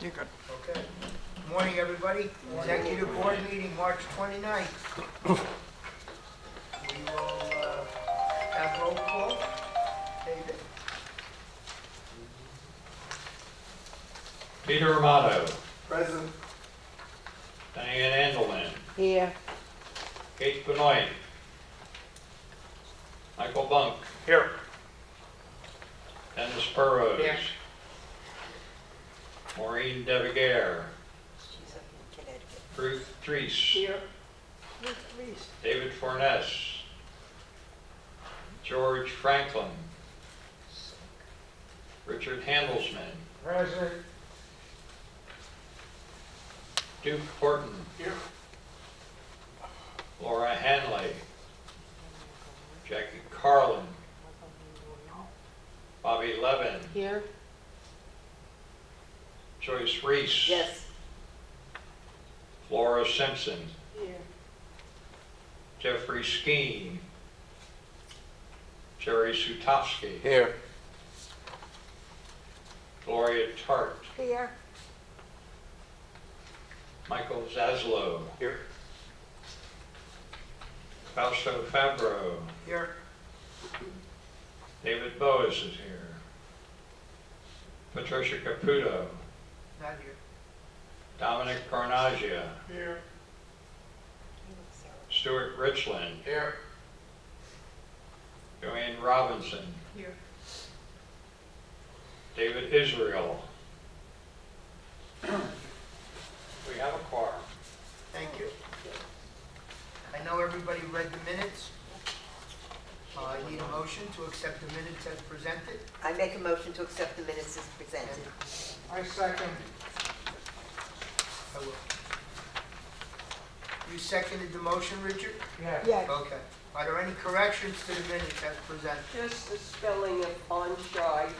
You're good. Okay. Morning, everybody. Executive Board meeting, March 29th. We will have roll call. David? Peter Amato, Present. Diane Andelman, Here. Kate Benoit, Michael Bunk, Here. Dennis Burrows, Here. Maureen Devigaire, She's up in Connecticut. Ruth Treese, Here. David Forness, George Franklin, Richard Handelsman, Present. Duke Horton, Here. Laura Hanley, Jackie Carlin, Bobby Levin, Here. Joyce Reese, Yes. Flora Simpson, Here. Jeffrey Skeen, Jerry Sutowski, Here. Gloria Tart, Here. Michael Zaslow, Here. Fausto Fabro, Here. David Boas is here, Patricia Caputo, Not here. Dominic Carnaggia, Here. Stuart Richland, Here. Joanne Robinson, Here. David Israel. We have a quorum. Thank you. I know everybody read the minutes. I need a motion to accept the minutes as presented. I make a motion to accept the minutes as presented. I second. I will. You seconded the motion, Richard? Yes. Okay. Are there any corrections to the minutes as presented? Just the spelling of Onshai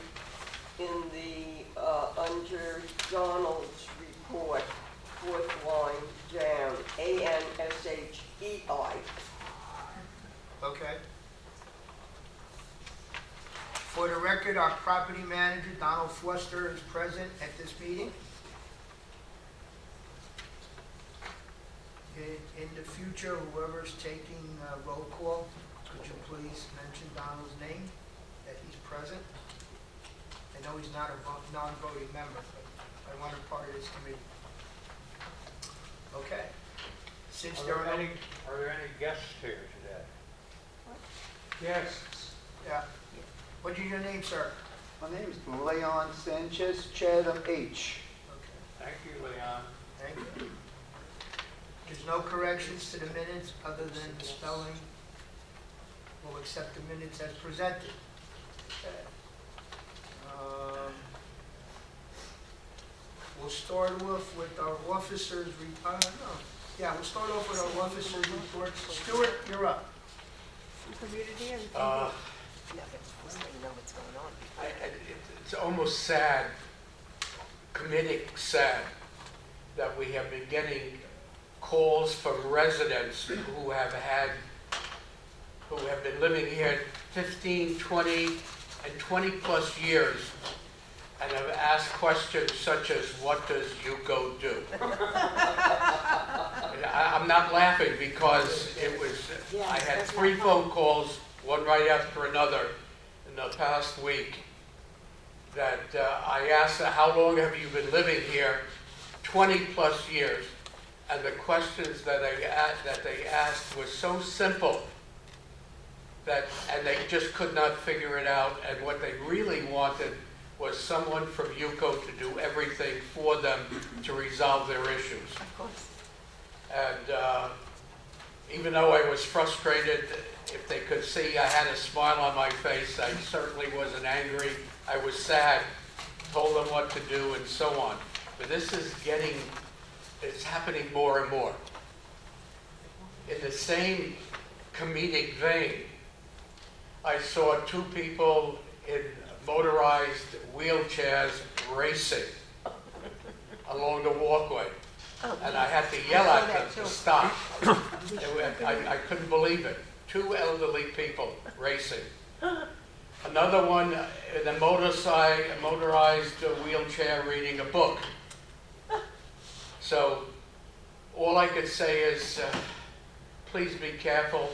in the, under Donald's report, fourth line down, Anshei. Okay. For the record, our property manager, Donald Foster, is present at this meeting. In the future, whoever's taking roll call, could you please mention Donald's name, that he's present? I know he's not a non-voting member, but I want him part of this committee. Okay. Since there are no... Are there any guests here today? Yes. Yeah. What is your name, sir? My name is Leon Sanchez, Chatham H. Okay. Thank you, Leon. Thank you. There's no corrections to the minutes other than the spelling. We'll accept the minutes as presented. Okay. We'll start off with our officers' we'll start off with our officers' reports. Stuart, you're up. Community and Uh, No, but at least they know what's going on. It's almost sad, comedic sad, that we have been getting calls from residents who have been living here 15, 20, and 20 plus years and have asked questions such as, what does UCO do? I'm not laughing because I had 3 phone calls, one right after another, in the past week, that I asked, how long have you been living here? 20 plus years. And the questions that they asked were so simple and they just could not figure it out. And what they really wanted was someone from UCO to do everything for them to resolve their issues. Of course. And even though I was frustrated, if they could see I had a smile on my face, I certainly wasn't angry. I was sad, told them what to do and so on. But this is it's happening more and more. In the same comedic vein, I saw 2 people in motorized wheelchairs racing along the walkway. And I had to yell at them to stop. I couldn't believe it. 2 elderly people racing. Another one in a motorized wheelchair reading a book. So all I could say is, please be careful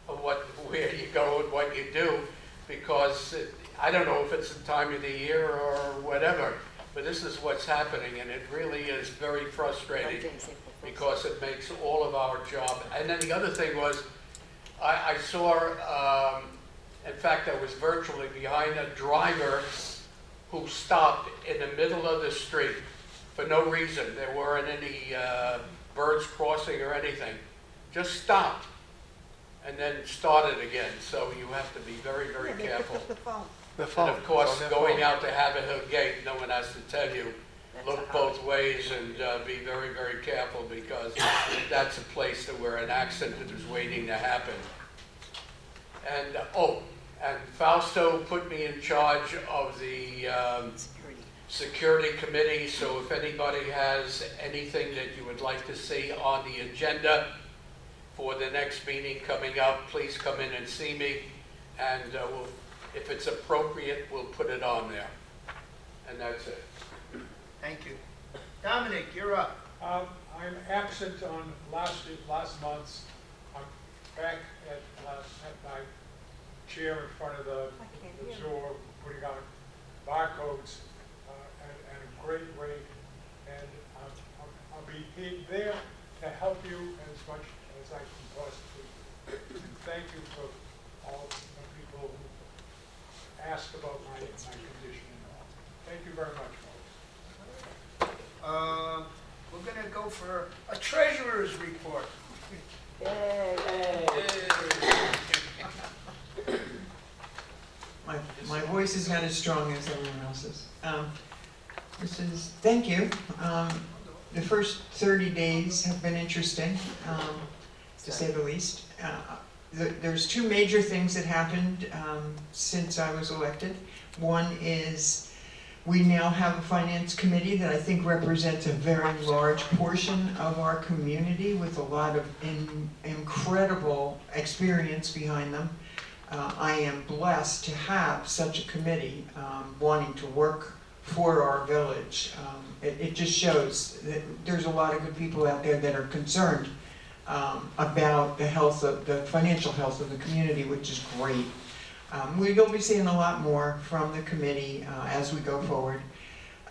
of where you go and what you do, because I don't know if it's the time of the year or whatever, but this is what's happening, and it really is very frustrating because it makes all of our job. And then the other thing was, I saw, in fact, I was virtually behind a driver who stopped in the middle of the street for no reason. There weren't any birds crossing or anything. Just stopped and then started again. So you have to be very, very careful. And of course, going out to Haverhill Gate, no one has to tell you, look both ways and be very, very careful, because that's a place where an accident is waiting to happen. And, and Fausto put me in charge of the security committee, so if anybody has anything that you would like to see on the agenda for the next meeting coming up, please come in and see me, and if it's appropriate, we'll put it on there. And that's it. Thank you. Dominic, you're up. I'm absent on last month's. I'm back at my chair in front of the door, putting on barcodes at a great rate, and I'll be there to help you as much as I can possibly. And thank you for all the people who asked about my condition and all. Thank you very much, folks. We're gonna go for a treasurer's report. My voice is not as strong as everyone else's. Thank you. The first 30 days have been interesting, to say the least. There's two major things that happened since I was elected. One is we now have a finance committee that I think represents a very large portion of our community with a lot of incredible experience behind them. I am blessed to have such a committee wanting to work for our village. It just shows that there's a lot of good people out there that are concerned about the financial health of the community, which is great. We'll be seeing a lot more from the committee as we go forward.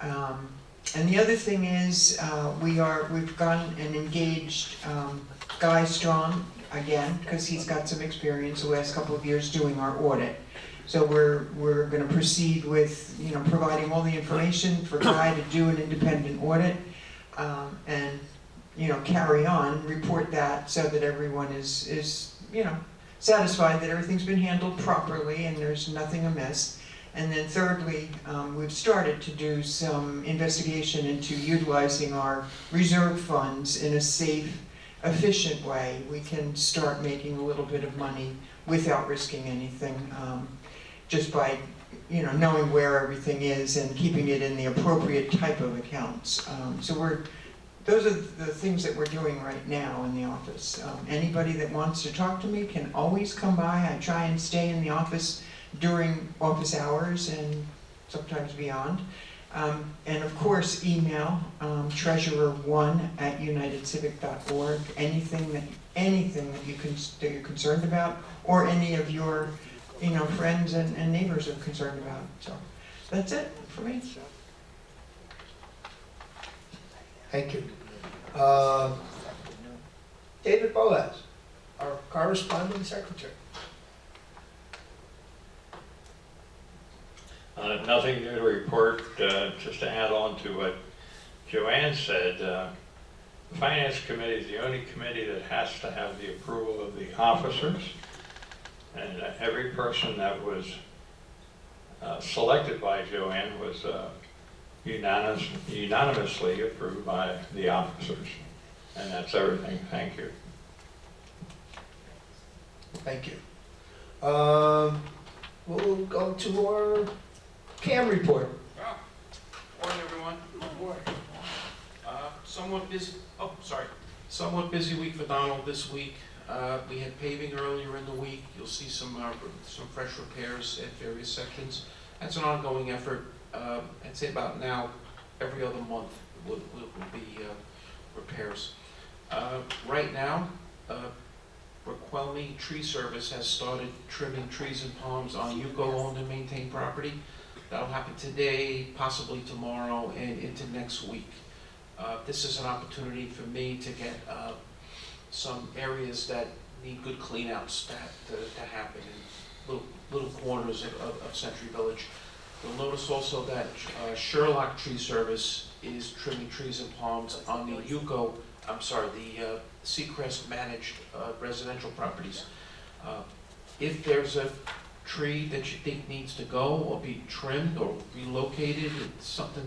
And the other thing is we've gone and engaged Guy Strong again, because he's got some experience the last couple of years doing our audit. So we're going to proceed with providing all the information for Guy to do an independent audit and carry on, report that so that everyone is satisfied that everything's been handled properly and there's nothing amiss. And then thirdly, we've started to do some investigation into utilizing our reserve funds in a safe, efficient way. We can start making a little bit of money without risking anything, just by knowing where everything is and keeping it in the appropriate type of accounts. Those are the things that we're doing right now in the office. Anybody that wants to talk to me can always come by. I try and stay in the office during office hours and sometimes beyond. And of course, email treasurer1@unitedcivic.org. Anything that you're concerned about, or any of your friends and neighbors are concerned about. So that's it for me. Thank you. David Boaz, our corresponding secretary. Nothing new to report, just to add on to what Joanne said. The Finance Committee is the only committee that has to have the approval of the officers, and every person that was selected by Joanne was unanimously approved by the officers. And that's everything. Thank you. Thank you. We'll go to our CAM report. Morning, everyone. Somewhat busy week for Donald this week. We had paving earlier in the week. You'll see some fresh repairs at various sections. That's an ongoing effort. I'd say about now, every other month we'll be repairs. Right now, Raquelme Tree Service has started trimming trees and palms on Yuko-owned and maintained property. That'll happen today, possibly tomorrow, and into next week. This is an opportunity for me to get some areas that need good cleanouts to happen in little corners of Century Village. You'll notice also that Sherlock Tree Service is trimming trees and palms on the the Seacrest managed residential properties. If there's a tree that you think needs to go or be trimmed or relocated, it's something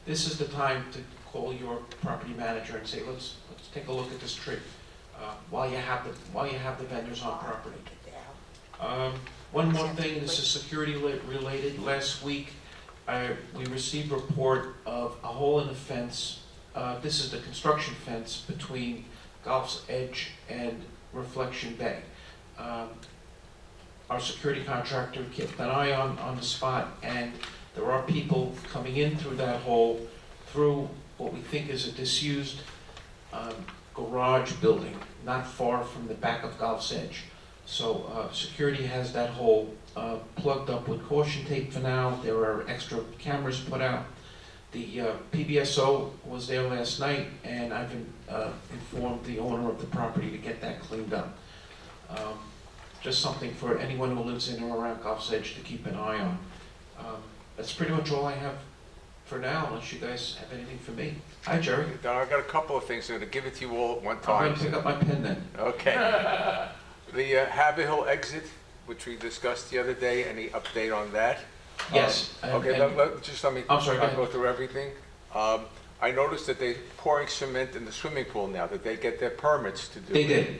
this is the time to call your property manager and say, let's take a look at this tree while you have the vendors on property. One more thing, this is security related. Last week, we received a report of a hole in the fence. This is the construction fence between Gulf's Edge and Reflection Bay. Our security contractor kept an eye on the spot, and there are people coming in through that hole through what we think is a disused garage building not far from the back of Gulf's Edge. So security has that hole plugged up with caution tape for now. There are extra cameras put out. The PBSO was there last night, and I've informed the owner of the property to get that cleaned up. Just something for anyone who lives in or around Gulf's Edge to keep an eye on. That's pretty much all I have for now, unless you guys have anything for me. Hi, Jerry. Don, I got a couple of things. I'm going to give it to you all at one I'm time. going to pick up my pen then. Okay. The Habit Hill exit, which we discussed the other day, any update on that? Yes. Okay, just let me I'm sorry, go not go ahead. through everything. I noticed that they're pouring cement in the swimming pool now. Did they get their permits to do They it? did.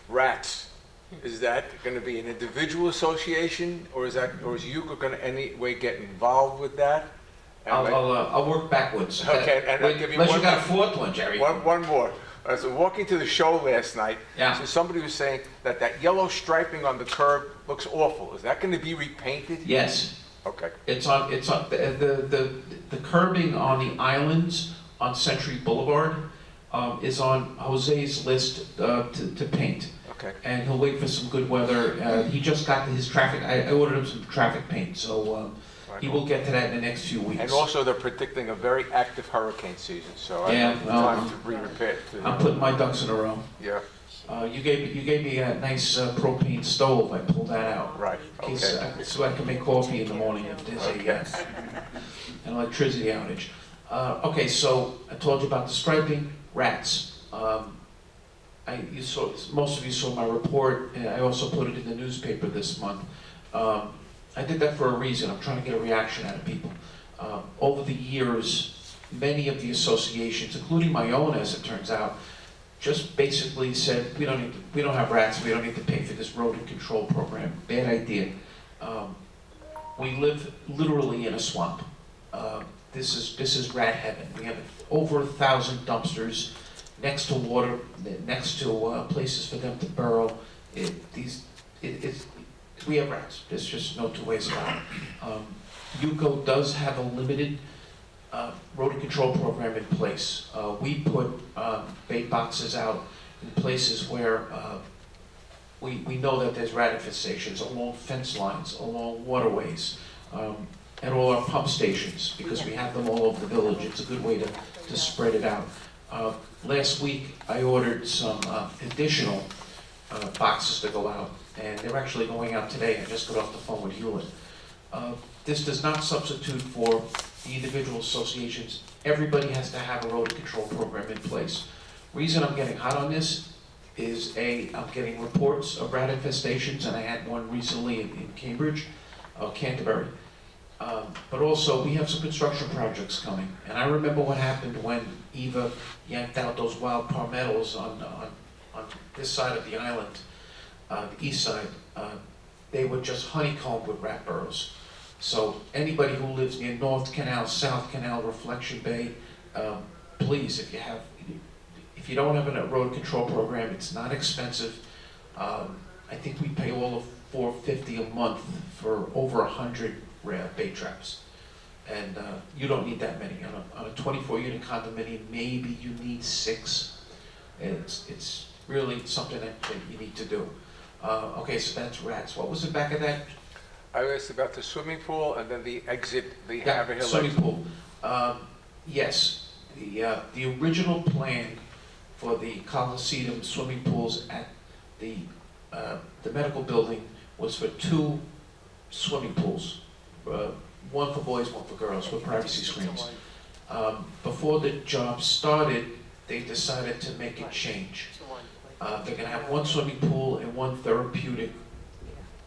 Rats, is that going to be an individual association, or is Yuko going to any way get involved with that? And I'll work backwards. Okay, and I'll give you Unless one you got a fourth one, Jerry. one more. So walking to the show last night, Yeah. so somebody was saying that yellow striping on the curb looks awful. Is that going to be repainted? Yes. Okay. It's on the curbing on the islands on Century Boulevard is on Jose's list to paint. Okay. And he'll wait for some good weather. He just got his traffic, I ordered him some traffic paint, so he will get to that in the next few weeks. And also, they're predicting a very active hurricane season, so I Yeah, have well, time to re-repair. I'm putting my ducks in a row. Yeah, You gave me a nice propane stove, I pulled that out. right, In case, okay. so I can make coffee in the morning if there's an electricity outage. Okay, so I told you about the striping, rats. Most of you saw my report, and I also put it in the newspaper this month. I did that for a reason. I'm trying to get a reaction out of people. Over the years, many of the associations, including my own, as it turns out, just basically said, we don't have rats, we don't need to pay for this rodent control program. Bad idea. We live literally in a swamp. This is rat heaven. We have over 1,000 dumpsters next to water, next to places for them to burrow. We have rats. There's just no two ways about it. Yuko does have a limited rodent control program in place. We put bait boxes out in places where we know that there's rat infestations along fence lines, along waterways, and all our pump stations, because we have them all over the village. It's a good way to spread it out. Last week, I ordered some additional boxes to go out, and they're actually going out today. I just got off the phone with Hewlett. This does not substitute for the individual associations. Everybody has to have a rodent control program in place. Reason I'm getting hot on this is I'm getting reports of rat infestations, and I had one recently in Cambridge, Canterbury. But also, we have some construction projects coming, and I remember what happened when Eva yanked out those wild palmettos on this side of the island, the east side. They were just honeycombed with rat burrows. So anybody who lives near North Canal, South Canal, Reflection Bay, please, if you don't have a rodent control program, it's not expensive. I think we pay all of $450 a month for over 100 bait traps. And you don't need that many. On a 24-unit condominium, maybe you need 6. It's really something that you need to do. Okay, so that's rats. What was the back of that? I asked about the swimming pool and then the exit, the Yeah, Haverhill swimming exit. pool. Yes, the original plan for the Coliseum swimming pools at the medical building was for 2 swimming pools. One for boys, one for girls, with privacy screens. Before the job started, they decided to make a change. They're gonna have 1 swimming pool and 1 therapeutic,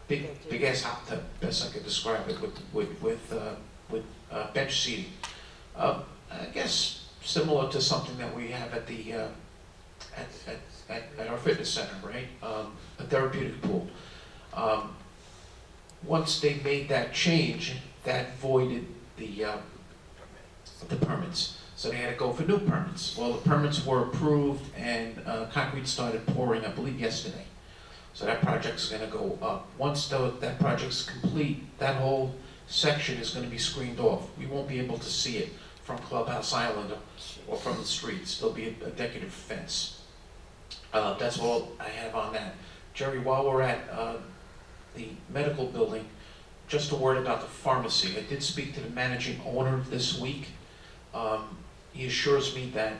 big ass hot tub, best I could describe it, with bench seating. I guess similar to something that we have at the at our fitness center, right? A therapeutic pool. Once they made that change, that voided the permits. So they had to go for new permits. Well, the permits were approved and concrete started pouring, I believe, yesterday. So that project's gonna go up. Once that project's complete, that whole section is gonna be screened off. We won't be able to see it from Clubhouse Island or from the streets. There'll be a decorative fence. That's all I have on that. Jerry, while we're at the medical building, just a word about the pharmacy. I did speak to the managing owner this week. He assures me that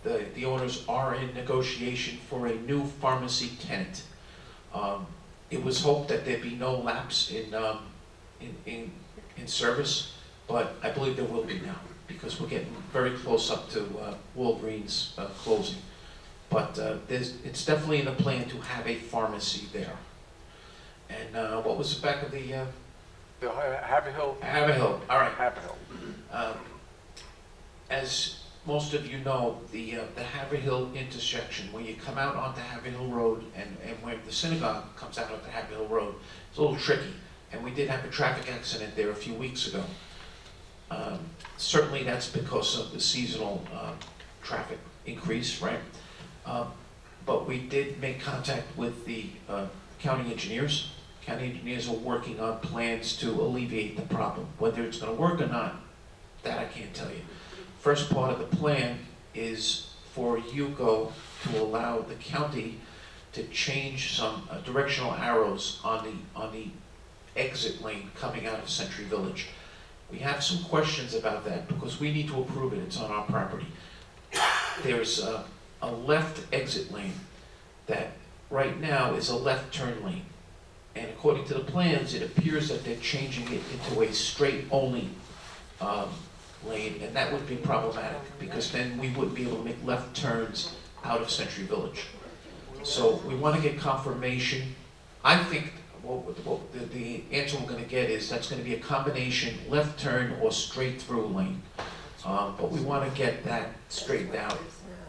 the owners are in negotiation for a new pharmacy tenant. It was hoped that there'd be no lapse in service, but I believe there will be now, because we're getting very close up to Walgreens closing. But it's definitely in the plan to have a pharmacy there. And what was the back of the Haverhill? Haverhill? All right. Haverhill. As most of you know, the Haverhill intersection, where you come out onto Haverhill Road and where the synagogue comes out onto Haverhill Road, it's a little tricky. And we did have a traffic accident there a few weeks ago. Certainly that's because of the seasonal traffic increase, right? But we did make contact with the county engineers. County engineers are working on plans to alleviate the problem. Whether it's gonna work or not, that I can't tell you. First part of the plan is for UCO to allow the county to change some directional arrows on the exit lane coming out of Century Village. We have some questions about that because we need to approve it, it's on our property. There's a left exit lane that right now is a left turn lane. And according to the plans, it appears that they're changing it into a straight only lane, and that would be problematic because then we wouldn't be able to make left turns out of Century Village. So we want to get confirmation. I think the answer we're going to get is that's going to be a combination left turn or straight through lane. But we want to get that straightened out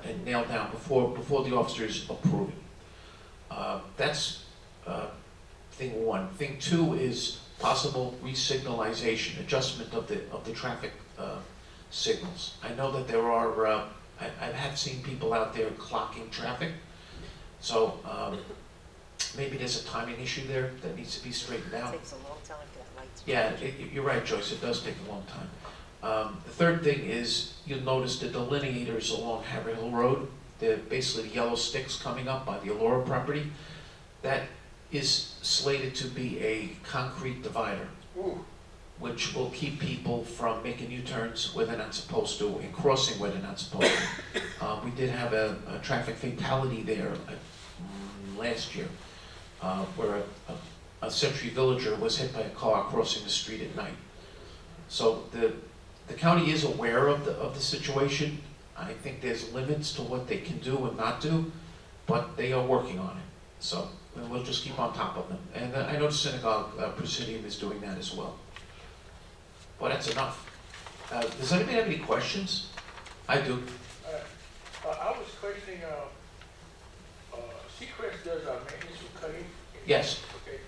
and nailed down before the officers approve it. That's thing one. Thing two is possible re-signalization, adjustment of the traffic signals. I know that there are, I have seen people out there clocking traffic, so maybe there's a timing issue there that needs to be straightened out. It takes a long time for that light to. Yeah, you're right, Joyce, it does take a long time. The third thing is, you'll notice the delineators along Haverhill Road. They're basically the yellow sticks coming up by the Allura property. That is slated to be a concrete divider, which will keep people from making U-turns where they're not supposed to and crossing where they're not supposed to. We did have a traffic fatality there last year, where a Century Villager was hit by a car crossing the street at night. So the county is aware of the situation. I think there's limits to what they can do and not do, but they are working on it. So we'll just keep on top of them. And I know the synagogue presidium is doing that as well. Well, that's enough. Does anybody have any questions? I do. I was questioning, Seacrest does maintenance of cutting? Yes. Okay,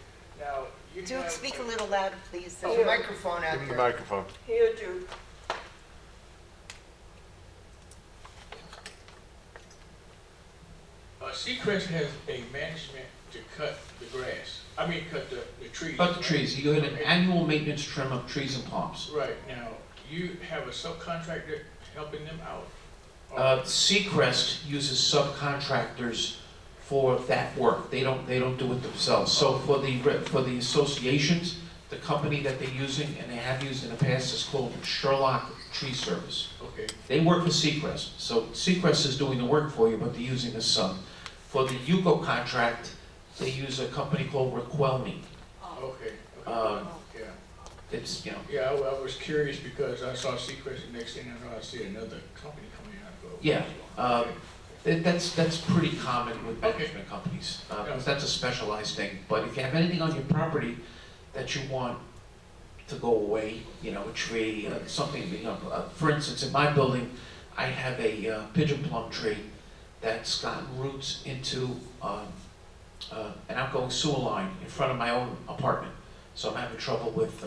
now, you Do have. speak a little louder, please. There's a microphone out Give him the there. microphone. Here, Jude. Seacrest has a management to cut the grass, cut the trees. About the trees, you had an annual maintenance trim of trees and palms. Right, now, you have a subcontractor helping them out? Seacrest uses subcontractors for that work. They don't do it themselves. So for the associations, the company that they're using and they have used in the past is called Sherlock Tree Service. Okay, They work for Seacrest. So Seacrest is doing the work for you, but they're using a sub. For the UCO contract, they use a company called Requelme. okay, Um, yeah. It's, you know, Yeah, I was curious because I saw Seacrest, the next thing I know, I see another company coming out. I go, Yeah, okay. that's pretty common with Okay. management companies, Yeah. because that's a specialized thing. But if you have anything on your property that you want to go away, you know, a tree, something, you know, for instance, in my building, I have a pigeon plum tree that's gotten roots into an outgoing sewer line in front of my own apartment. So I'm having trouble with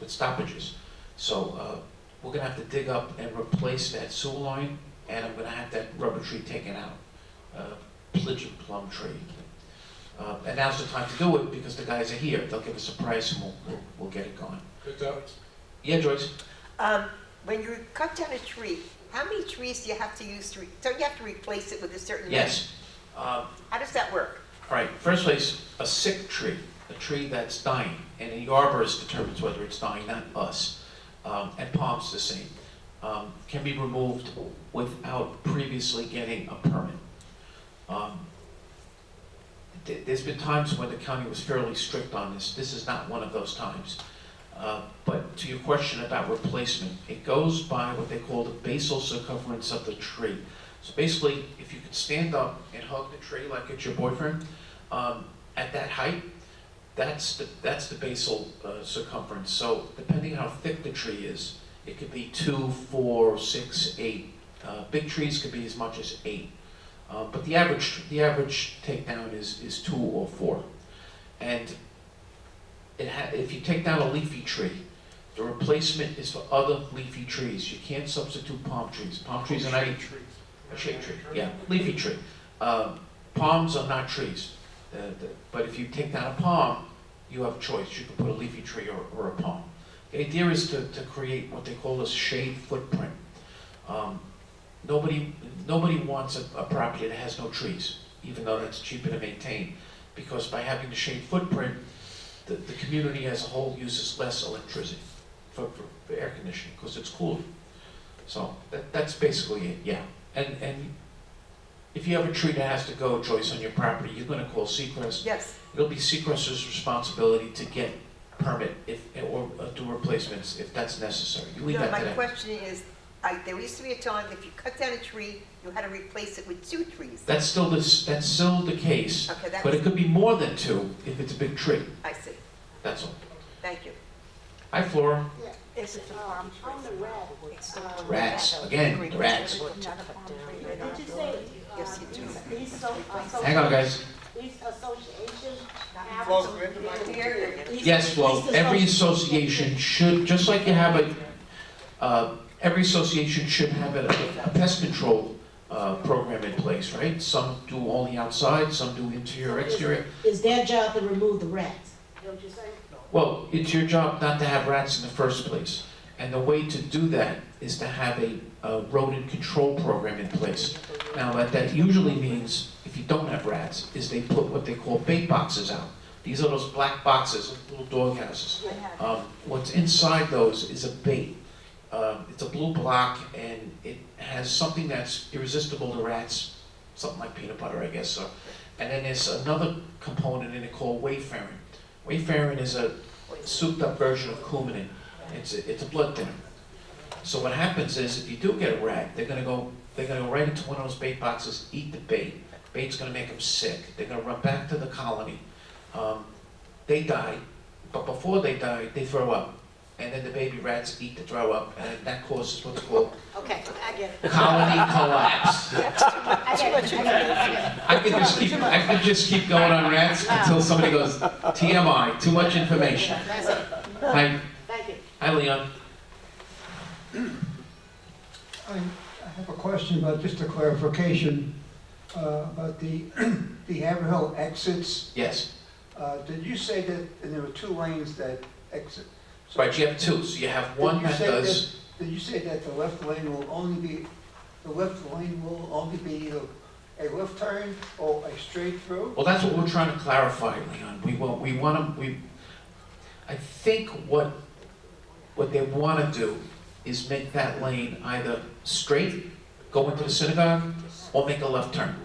stoppages. So we're gonna have to dig up and replace that sewer line, and I'm gonna have that rubber tree taken out, pigeon plum tree. And now's the time to do it because the guys are here. They'll give us a price and we'll get it going. Good job. Yeah, Joyce? When you cut down a tree, how many trees do you have to use to, so you have to replace it with a certain? Yes. How does that work? All right, first place, a sick tree, a tree that's dying, and the arborist determines whether it's dying, not us. And palms the same, can be removed without previously getting a permit. There's been times when the county was fairly strict on this. This is not one of those times. But to your question about replacement, it goes by what they call the basal circumference of the tree. So basically, if you could stand up and hug the tree like it's your boyfriend, at that height, that's the basal circumference. So depending how thick the tree is, it could be 2, 4, 6, 8. Big trees could be as much as 8. But the average takedown is 2 or 4. And if you take down a leafy tree, the replacement is for other leafy trees. You can't substitute palm trees. Palm trees are not a shade tree. Yeah, leafy tree. Palms are not trees. But if you take down a palm, you have a choice. You can put a leafy tree or a palm. The idea is to create what they call a shade footprint. Nobody wants a property that has no trees, even though that's cheaper to maintain. Because by having the shade footprint, the community as a whole uses less electricity for air conditioning, because it's cooler. So that's basically it, yeah. And if you have a tree that has to go, Joyce, on your property, you're gonna call Seacrest. Yes. It'll be Seacrest's responsibility to get permit or do replacements if that's necessary. You leave No, that to my them. question is, there used to be a time if you cut down a tree, you had to replace it with 2 trees. That's still the case, Okay, but it that's, could be more than 2 if it's a big tree, I see. that's all. Thank you. Hi, Flora. Is it on the red, Rats, again, the rats. did you say, Yes, you do. Hang on, guys. these associations have Flo, to- go into my- these- Yes, Flo, these every associations- association should, just like you have every association should have a pest control program in place, right? Some do only outside, some do interior, exterior. Is their job to remove the rats? You know what you're saying? Well, it's your job not to have rats in the first place. And the way to do that is to have a rodent control program in place. Now, what that usually means, if you don't have rats, is they put what they call bait boxes out. These are those black boxes, little dog houses. What's inside those is a bait. It's a blue block, and it has something that's irresistible to rats, something like peanut butter, I guess. So. And then there's another component in it called wayfaring. Wayfaring is a souped-up version of coumadin. It's a blood thinner. So what happens is, if you do get a rat, they're gonna go right into one of those bait boxes, eat the bait. Bait's gonna make them sick. They're gonna run back to the colony. They die, but before they die, they throw up. And then the baby rats eat the throw up, and that causes what's called Okay, I get it. colony collapse. I get it. I could just keep going on rats until somebody goes, TMI, too much information. That's it. Hi, Thank you. hi, Leon. I have a question about, just a clarification, about the Haverhill exits. Yes, Did you say that, and there were 2 lanes that exit Right, you have two, so you have one Did you that say does, Did you say that the left lane will only be either a left turn or a straight through? well, that's what we're trying to clarify, Leon. I think what they want to do is make that lane either straight, go into the synagogue, or make a left turn.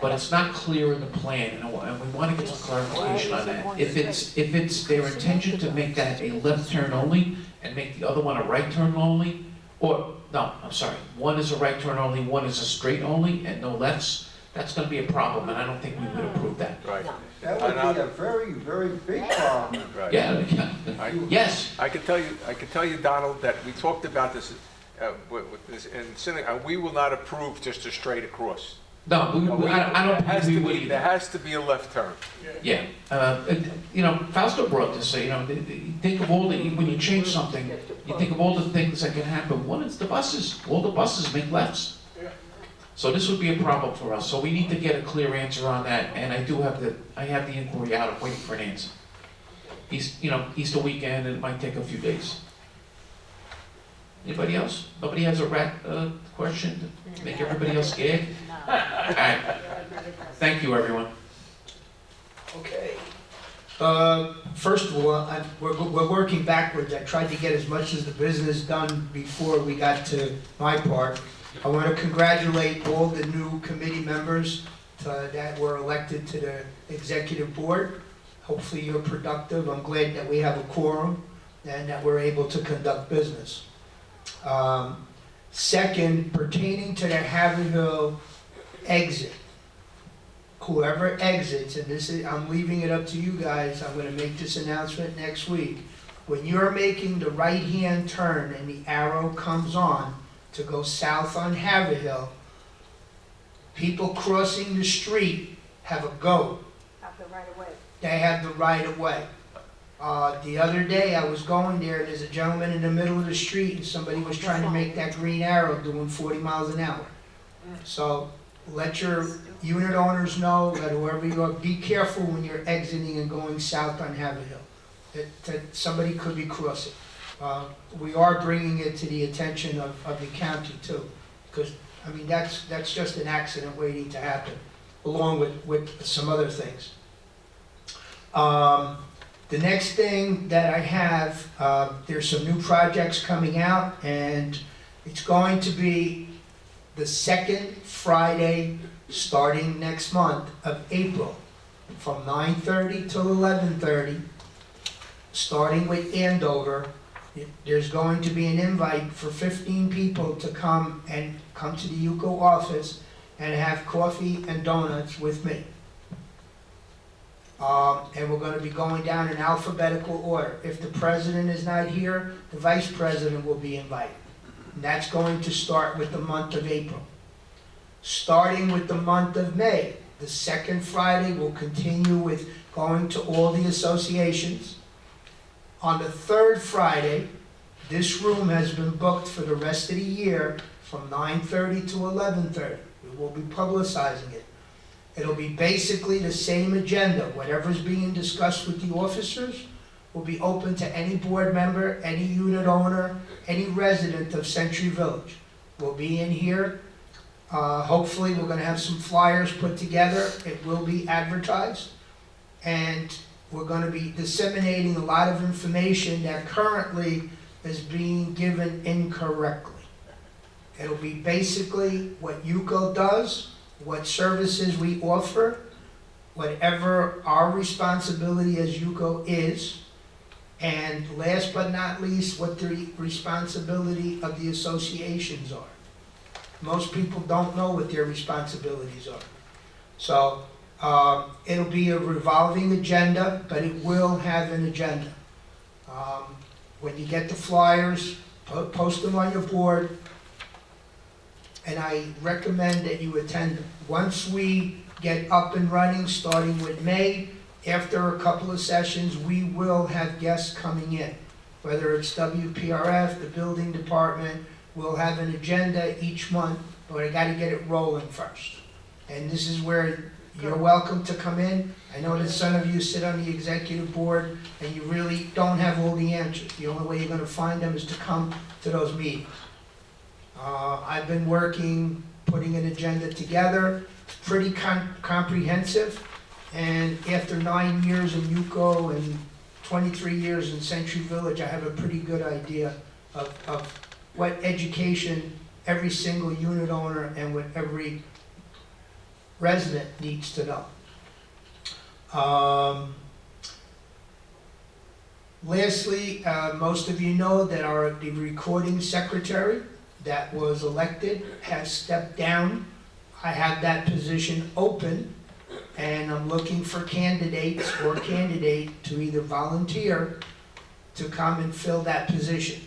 But it's not clear in the plan, and we want to get some clarification on that. If it's their intention to make that a left turn only, and make the other one a right turn only, or, no, I'm sorry, one is a right turn only, one is a straight only, and no lefts, that's gonna be a problem, and I don't think we would approve that. Right. That would be a very, very big problem. Right. Yeah, yes, I can tell you, Donald, that we talked about this, with this, and we will not approve just a straight across. no, I don't think we would either. There has to be a left turn. Yeah, Fausto brought this, think of all the, when you change something, you think of all the things that can happen. One is the buses, all the buses make lefts. So this would be a problem for us, so we need to get a clear answer on that, and I have the inquiry out, I'm waiting for an answer. Easter weekend, and it might take a few days. Anybody else? Nobody has a rat, question to make everybody else gag? All right, thank you, everyone. Okay. First of all, we're working backwards. I tried to get as much as the business done before we got to my part. I want to congratulate all the new committee members that were elected to the executive board. Hopefully you're productive. I'm glad that we have a quorum and that we're able to conduct business. Second, pertaining to the Haverhill exit, whoever exits, and I'm leaving it up to you guys, I'm gonna make this announcement next week. When you're making the right-hand turn and the arrow comes on to go south on Haverhill, people crossing the street have a go. Have the right of way. They have the right of way. The other day, I was going there, and there's a gentleman in the middle of the street, and somebody was trying to make that green arrow doing 40 miles an hour. So let your unit owners know, let whoever you are, be careful when you're exiting and going south on Haverhill. That somebody could be crossing. We are bringing it to the attention of the county too, because, I mean, that's just an accident waiting to happen, along with some other things. The next thing that I have, there's some new projects coming out, and it's going to be the second Friday, starting next month of April, from 9:30 till 11:30, starting with Andover. There's going to be an invite for 15 people to come to the UCO office and have coffee and donuts with me. And we're going to be going down in alphabetical order. If the president is not here, the vice president will be invited. And that's going to start with the month of April. Starting with the month of May, the second Friday will continue with going to all the associations. On the third Friday, this room has been booked for the rest of the year from 9:30 to 11:30. We will be publicizing it. It'll be basically the same agenda. Whatever's being discussed with the officers will be open to any board member, any unit owner, any resident of Century Village. We'll be in here. Hopefully, we're going to have some flyers put together. It will be advertised. And we're going to be disseminating a lot of information that currently is being given incorrectly. It'll be basically what UCO does, what services we offer, whatever our responsibility as UCO is, and last but not least, what the responsibility of the associations are. Most people don't know what their responsibilities are. So it'll be a revolving agenda, but it will have an agenda. When you get the flyers, post them on your board, and I recommend that you attend them. Once we get up and running, starting with May, after a couple of sessions, we will have guests coming in. Whether it's WPRF, the building department, we'll have an agenda each month, but I gotta get it rolling first. And this is where you're welcome to come in. I know that some of you sit on the executive board and you really don't have all the answers. The only way you're gonna find them is to come to those meetings. I've been working, putting an agenda together, it's pretty comprehensive. And after 9 years in Yuko and 23 years in Century Village, I have a pretty good idea of what education every single unit owner and what every resident needs to know. Lastly, most of you know that the recording secretary that was elected has stepped down. I have that position open, and I'm looking for candidates or candidate to either volunteer to come and fill that position.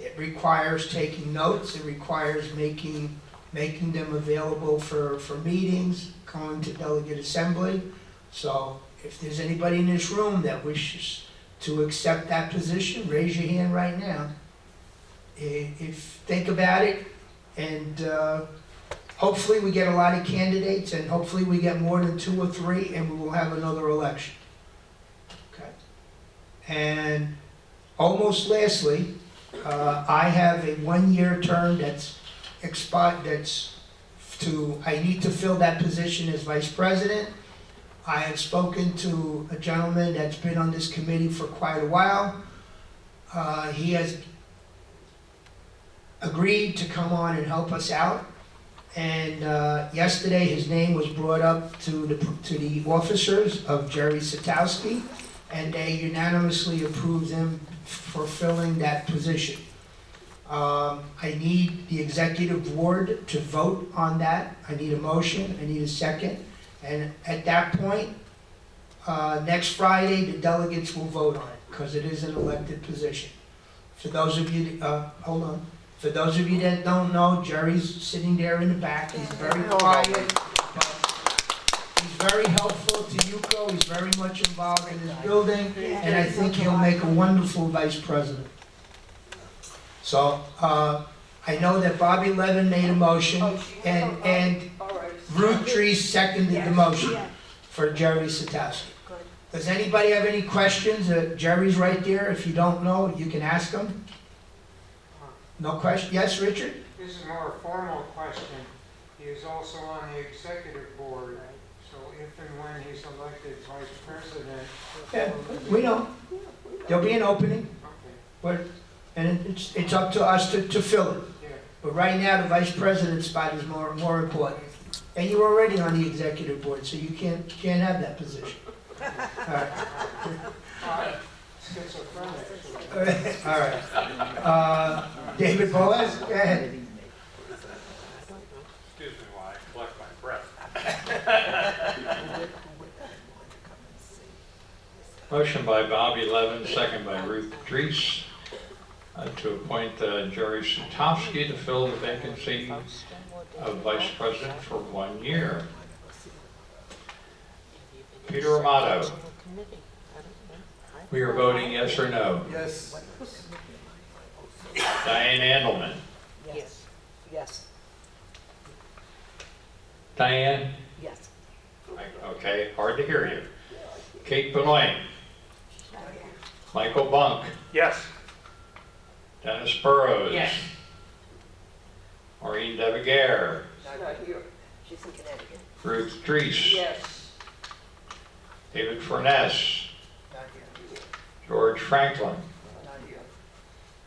It requires taking notes, it requires making them available for meetings, going to delegate assembly. So if there's anybody in this room that wishes to accept that position, raise your hand right now. Think about it, and hopefully we get a lot of candidates, and hopefully we get more than 2 or 3, and we will have another election. Okay. And almost lastly, I have a 1-year term that's expired. I need to fill that position as vice president. I have spoken to a gentleman that's been on this committee for quite a while. He has agreed to come on and help us out. And yesterday, his name was brought up to the officers of Jerry Satowski, and they unanimously approved him for filling that position. I need the executive board to vote on that. I need a motion, I need a second. And at that point, next Friday, the delegates will vote on it, because it is an elected position. For those of you, hold on. For those of you that don't know, Jerry's sitting there in the back. He's very quiet, but he's very helpful to Yuko. He's very much involved in his building, and I think he'll make a wonderful vice president. So, I know that Bobby Levin made a motion, and Ruth Treese seconded the motion for Jerry Satowski. Does anybody have any questions? Jerry's right there. If you don't know, you can ask him. No question? Yes, Richard? This is more a formal question. He is also on the executive board, so if and when he's elected vice president. Yeah, we know. There'll be an opening, and it's up to us to fill it. Yeah. But right now, the vice president spot is more important. And you're already on the executive board, so you can't have that position. All right. Schizophrenic. All right. David Boaz, go ahead. Excuse me while I collect my breath. Motion by Bobby Levin, second by Ruth Treese, to appoint Jerry Satowski to fill the vacancy of vice president for 1 year. Peter Amato. We are voting yes or no. Yes. Diane Andelman. Yes. Yes. Diane? Yes. Okay, hard to hear you. Kate Benoit. Michael Bunk. Yes. Dennis Burrows. Yes. Maureen Debeguer. Not here. She's in Connecticut. Ruth Treese. Yes. David Furness. Not here. George Franklin. Not here.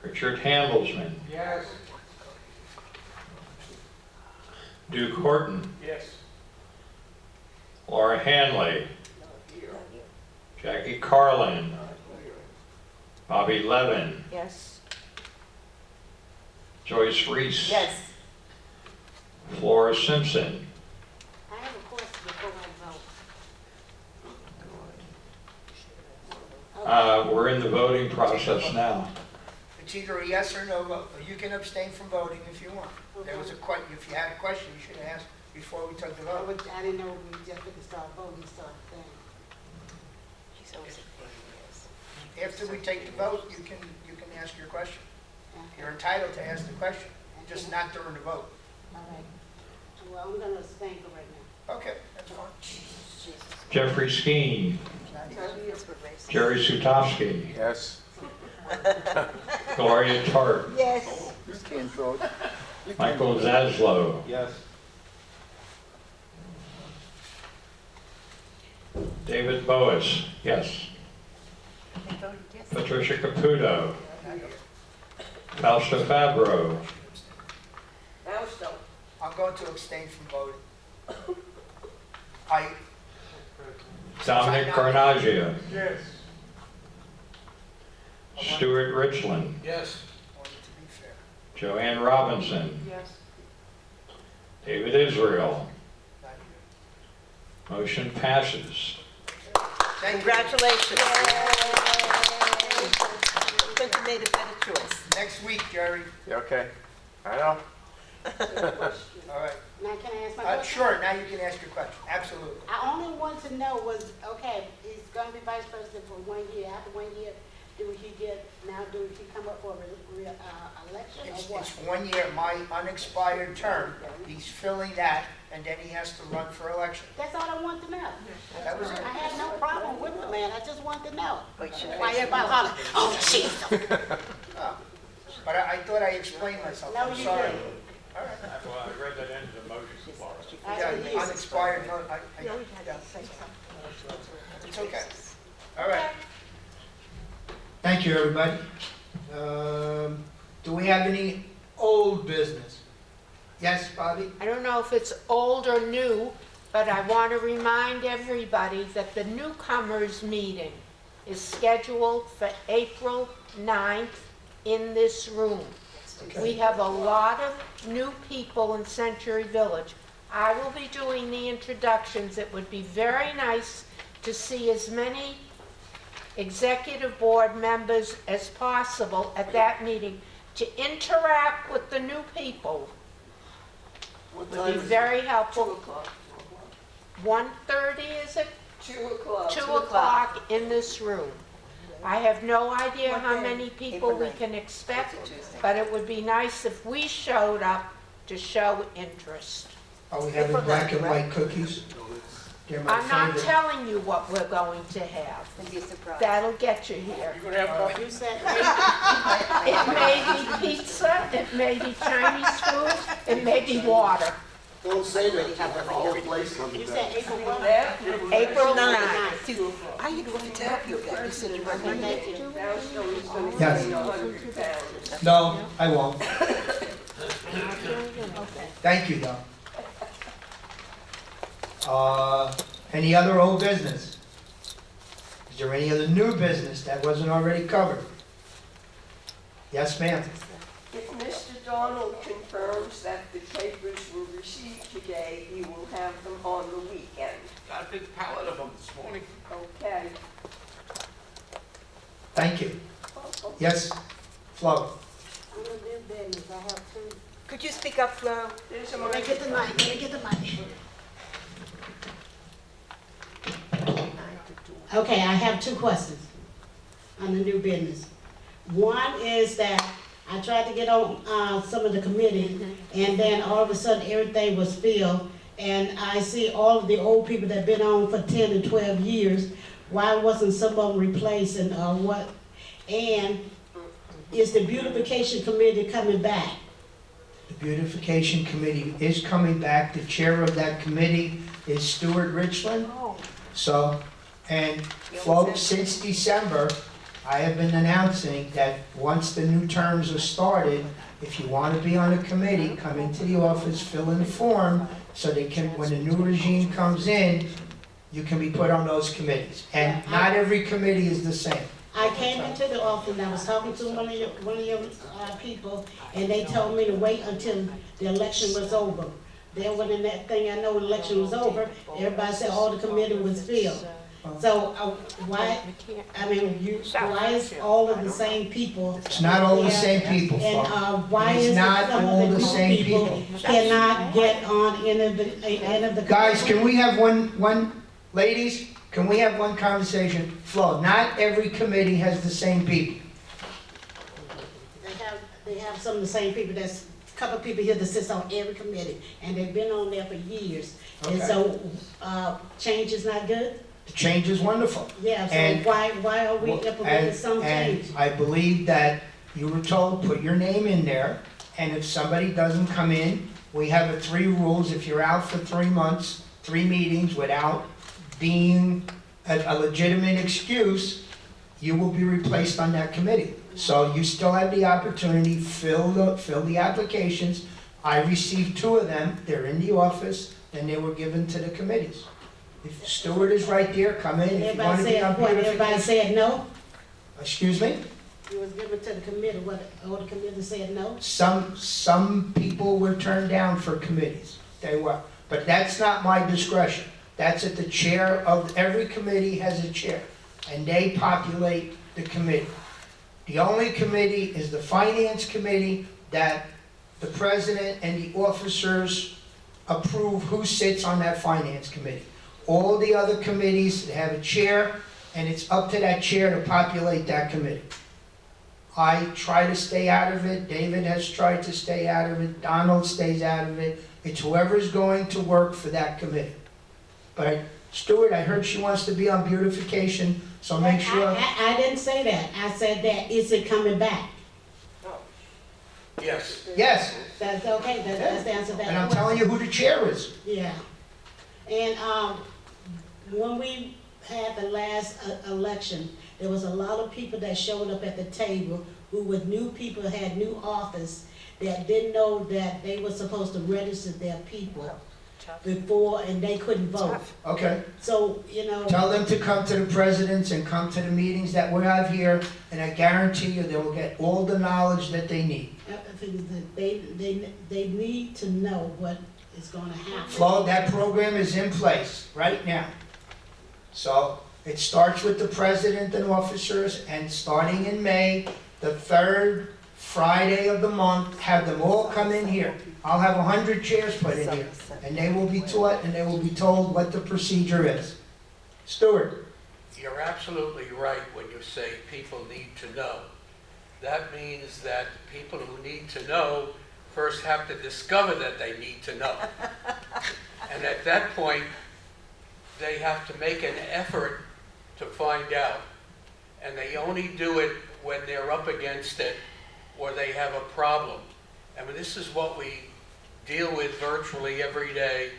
Richard Handelsman. Yes. Duke Horton. Yes. Laura Hanley. Not here. Jackie Carlin. Not here. Bobby Levin. Yes. Joyce Reese. Yes. Flora Simpson. I have a question before I vote. We're in the voting process now. It's either a yes or no vote. You can abstain from voting if you want. There was a if you had a question, you should have asked before we took the vote. I didn't know we just could start voting, start thing. She's always saying yes. After we take the vote, you can ask your question. You're entitled to ask the question, just not during the vote. All right. Well, I'm gonna abstain for right now. Okay, that's fine. Jeffrey Skeen, Jerry Sutowski, Yes. Gloria Tart, Yes. Can't vote. Michael Zaslow, Yes. David Boas, yes. They voted yes. Patricia Caputo, Fausto Fabro, Fausto. I'm going to abstain from voting. I, Dominic Carnaggia, Yes. Stuart Richland, Yes. wanted to be fair. Joanne Robinson, Yes. David Israel. Not here. Motion passes. Thank you. Congratulations. Couldn't have made a better choice. Next week, Jerry. You okay? I know. All right. Now, can I ask my question? Sure, now you can ask your question. Absolutely. I only want to know was, okay, he's gonna be vice president for 1 year. After 1 year, do he come up for a election or It's what? 1 year, my unexpired term. He's filling that, and then he has to run for election. That's all I want to know. That was it. I have no problem with the man, I just want to know. Wait, should Why everybody holler, oh, jeez. Oh. But I thought I explained myself. No, I'm you sorry. didn't. All right. Well, I read that into the motion, Laura. That's Yeah, what he is. unexpired, no, yeah. It's okay. All right. Thank you, everybody. Do we have any old business? Yes, Bobby? I don't know if it's old or new, but I want to remind everybody that the newcomers meeting is scheduled for April 9th in this room. We have a lot of new people in Century Village. I will be doing the introductions. It would be very nice to see as many executive board members as possible at that meeting to interact with the new people. Would be very helpful. 1:30, is it? 2 o'clock. 2 o'clock in this room. I have no idea What how day? many people April we 9th. can expect, It's a Tuesday. but it would be nice if we showed up to show interest. Are we having black and white cookies? They're my I'm not favorite. telling you what we're going to have. It'd be a surprise. That'll get you here. You gonna have coffee? You said, It may be pizza, it may be Chinese food, it may be water. Don't say Already have them whole here. place on the you back. said April what? April 9th. Dude, I had wanted to help you again. You said you weren't going to. Fausto is gonna Yes. bring 100 pounds. No, I won't. Thank you, though. Any other old business? Is there any other new business that wasn't already covered? Yes, ma'am. If Mr. Donald confirms that the papers were received today, he will have them on the weekend. Got a big pallet of them this morning. Okay. Thank you. Yes, Flo. I'm gonna do business, I have two. Could you speak up, Flo? There's a Let me get the mic, let me get the mic. Okay, I have two questions on the new business. One is that I tried to get on, some of the committee, and then all of a sudden, everything was filled. And I see all of the old people that been on for 10 and 12 years, why wasn't some of them replaced and, what? And is the beautification committee coming back? The beautification committee is coming back. The chair of that committee is Stuart Richland. So, and folks, since December, I have been announcing that once the new terms are started, if you want to be on a committee, come into the office, fill in the form, so they can, when the new regime comes in, you can be put on those committees. And not every committee is the same. I came into the office and I was talking to one of your people, and they told me to wait until the election was over. Then when in that thing, I know when the election was over, everybody said all the committee was filled. So why, I mean, why is all of the same people? It's not all the same people, And folks. why It's is it not some all of the the same people people. cannot get on any of the? Guys, can we have ladies, can we have one conversation? Flo, not every committee has the same people. They have some of the same people that's couple people here that sits on every committee, and they've been on there for years. And Okay. so, change is not good? The change is wonderful. Yeah, so And- why are we implementing some change? And I believe that you were told, put your name in there, and if somebody doesn't come in, we have the 3 rules. If you're out for 3 months, 3 meetings without being a legitimate excuse, you will be replaced on that committee. So you still have the opportunity, fill the applications. I received 2 of them, they're in the office, and they were given to the committees. If Stuart is right there, come in, if you want Everybody to be on said, what, everybody beautification. said no? Excuse me? It was given to the committee, what, all the committee said no? Some people were turned down for committees, they were, but that's not my discretion. That's at the chair of, every committee has a chair, and they populate the committee. The only committee is the finance committee that the president and the officers approve who sits on that finance committee. All the other committees have a chair, and it's up to that chair to populate that committee. I try to stay out of it, David has tried to stay out of it, Donald stays out of it. It's whoever's going to work for that committee. But Stuart, I heard she wants to be on beautification, so make sure. I didn't say that, I said that, is it coming back? Yes. Yes, That's okay, that's the answer to that. and I'm telling you who the chair is. Yeah, and, when we had the last election, there was a lot of people that showed up at the table who were new people, had new office, that didn't know that they were supposed to register their people before, and they couldn't vote. Okay, So, you know. tell them to come to the presidents and come to the meetings that we have here, and I guarantee you they will get all the knowledge that they need. I think that they need to know what is gonna happen. Flo, that program is in place right now. So it starts with the president and officers, and starting in May, the 3rd Friday of the month, have them all come in here. I'll have 100 chairs put in here, and they will be taught and they will be told what the procedure is. Stuart? You're absolutely right when you say people need to know. That means that people who need to know first have to discover that they need to know. And at that point, they have to make an effort to find out. And they only do it when they're up against it or they have a problem. I mean, this is what we deal with virtually every day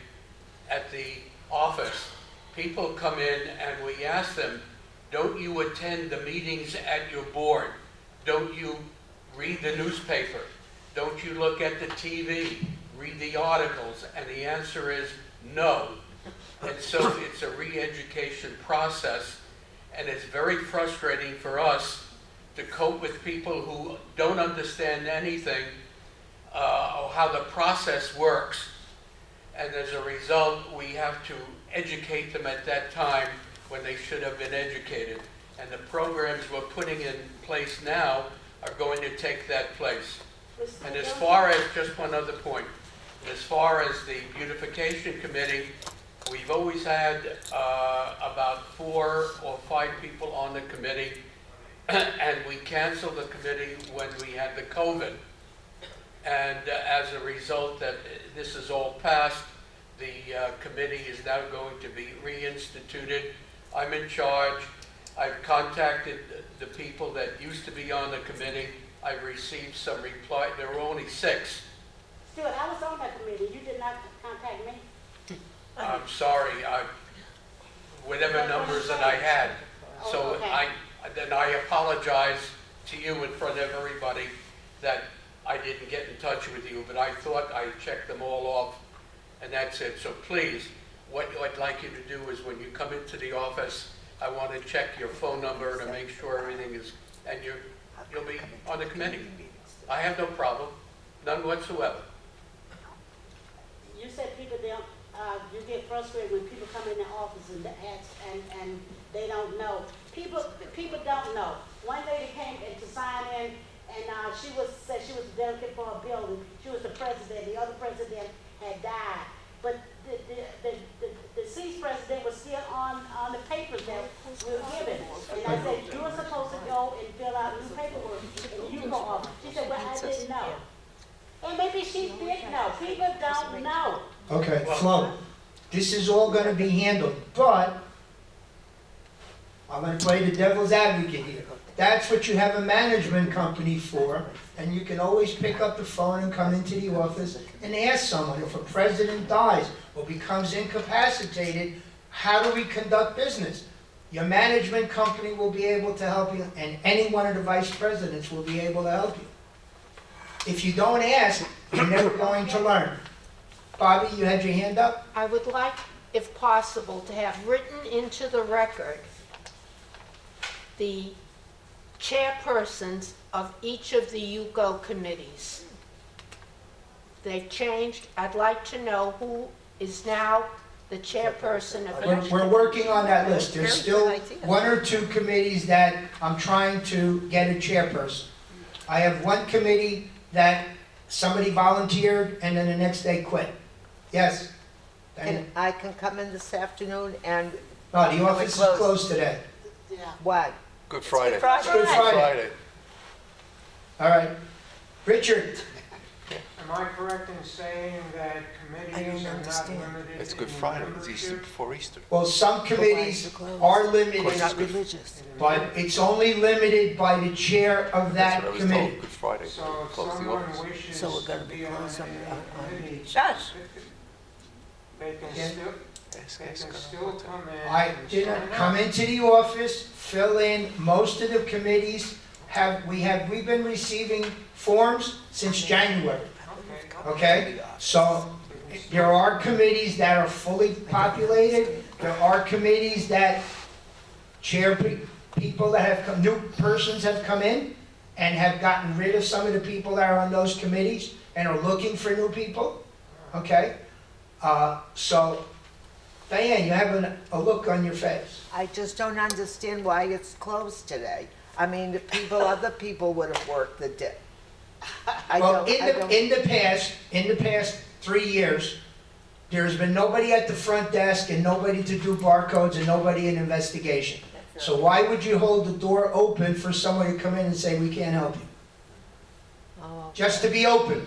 at the office. People come in and we ask them, don't you attend the meetings at your board? Don't you read the newspaper? Don't you look at the TV, read the articles? And the answer is no. And so it's a re-education process, and it's very frustrating for us to cope with people who don't understand anything or how the process works. And as a result, we have to educate them at that time when they should have been educated. And the programs we're putting in place now are going to take that place. And as far as, just one other point, as far as the beautification committee, we've always had about 4 or 5 people on the committee, and we canceled the committee when we had the COVID. And as a result that this is all passed, the committee is now going to be reinstituted. I'm in charge. I've contacted the people that used to be on the committee. I've received some reply. There were only 6. Stuart, I was on that committee, you did not contact me? I'm sorry, whatever numbers that I had. So Oh, okay. I apologize to you in front of everybody that I didn't get in touch with you, but I thought I checked them all off, and that's it. So please, what I'd like you to do is when you come into the office, I want to check your phone number to make sure everything is, and you'll be on the committee. I have no problem, none whatsoever. You said people don't, you get frustrated when people come in the office and ask, and they don't know. People don't know. One lady came in to sign in, and said she was a delegate for a building. She was the president. The other president had died, but the deceased president was still on the papers that we were given. And I said, you were supposed to go and fill out new paperwork, and you go off. She said, well, I didn't know. And maybe she she did know. People don't know. Okay, Flo, this is all gonna be handled, but I'm gonna play the devil's advocate here. That's what you have a management company for, and you can always pick up the phone and come into the office and ask someone, if a president dies or becomes incapacitated, how do we conduct business? Your management company will be able to help you, and any one of the vice presidents will be able to help you. If you don't ask, you're never going to learn. Bobby, you had your hand up? I would like, if possible, to have written into the record the chairpersons of each of the UCO committees. They've changed. I'd like to know who is now the chairperson of each. We're working on that list. There's still one or two committees that I'm trying to get a chairperson. I have one committee that somebody volunteered and then the next day quit. Yes? Diana? I can come in this afternoon and. No, the office is closed today. What? Good Friday. Good Friday. Good Friday. All right. Richard? Am I correct in saying that committees are not limited It's Good in Friday, it's Easter, membership? before Easter. Well, some committees are limited, religious. but it's only limited by the chair of That's that what I was committee. told, Good Friday, So if close the someone office. wishes So we're to gonna be be on closed on a committee, Shush. they can Yeah. still, Ask, they can ask, still come in I and didn't sign come up. into the office, fill in. Most of the committees we've been receiving forms since January, okay? So there are committees that are fully populated. There are committees that people that have come, new persons have come in and have gotten rid of some of the people that are on those committees and are looking for new people, okay? So, Diane, you have a look on your face. I just don't understand why it's closed today. I mean, other people would have worked the day. Well, in the past 3 years, there's been nobody at the front desk and nobody to do barcodes and nobody in investigation. So why would you hold the door open for someone to come in and say, we can't help you? Oh, Just to be open.